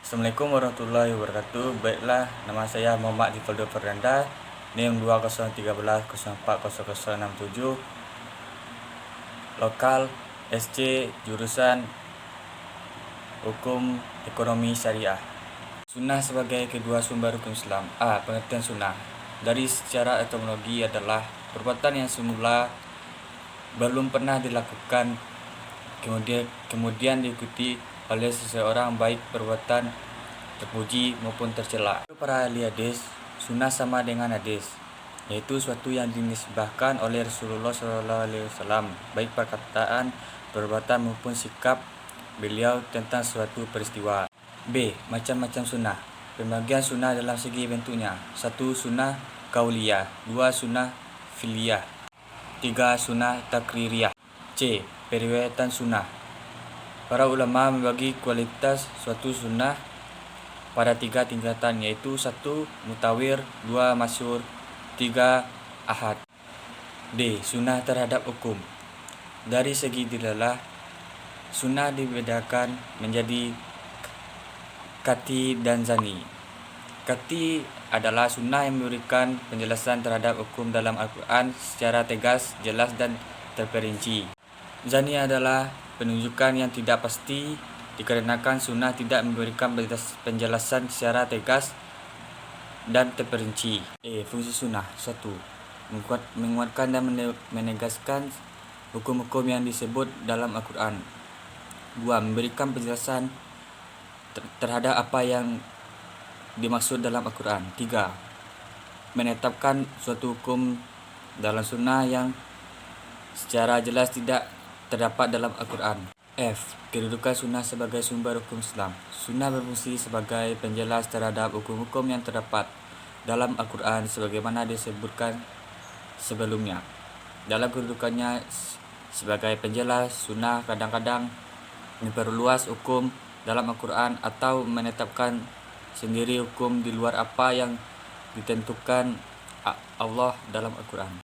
Assalamualaikum warahmatullahi wabarakatuh. Baiklah, nama saya Muhammad Difaldo Fernanda, NIM 2013040067, lokal SC jurusan Hukum Ekonomi Syariah. Sunnah sebagai kedua sumber hukum Islam. Pengertian sunnah dari secara etimologi adalah perbuatan yang semula belum pernah dilakukan kemudian diikuti oleh seseorang, baik perbuatan terpuji maupun tercela. Para ahli hadis, sunnah sama dengan hadis, yaitu suatu yang dinisbahkan oleh Rasulullah SAW, baik perkataan, perbuatan maupun sikap beliau tentang suatu peristiwa. B. Macam-macam sunnah. Pembagian sunnah dalam segi bentuknya: 1. Sunnah kauliyah, 2. Sunnah filiyah, 3. Sunnah takririyah. C. Periwayatan sunnah. Para ulama membagi kualitas suatu sunnah pada 3 tingkatan, yaitu 1. Mutawir, 2. Masyhur, 3. Ahad. D. Sunnah terhadap hukum. Dari segi dilalah, sunnah dibedakan menjadi kati dan zani. Kati adalah sunnah yang memberikan penjelasan terhadap hukum dalam Al-Quran secara tegas, jelas, dan terperinci. Zani adalah penunjukan yang tidak pasti, dikarenakan sunnah tidak memberikan penjelasan secara tegas dan terperinci. Fungsi sunnah: 1. Menguatkan dan menegaskan hukum-hukum yang disebut dalam Al-Quran. 2. Memberikan penjelasan terhadap apa yang dimaksud dalam Al-Quran. 3. Menetapkan suatu hukum dalam sunnah yang secara jelas tidak terdapat dalam Al-Quran. F. Kedudukan sunnah sebagai sumber hukum Islam. Sunnah berfungsi sebagai penjelas terhadap hukum-hukum yang terdapat dalam Al-Quran sebagaimana disebutkan sebelumnya. Dalam kedudukannya sebagai penjelas, sunnah kadang-kadang memperluas hukum dalam Al-Quran atau menetapkan sendiri hukum di luar apa yang ditentukan Allah dalam Al-Quran.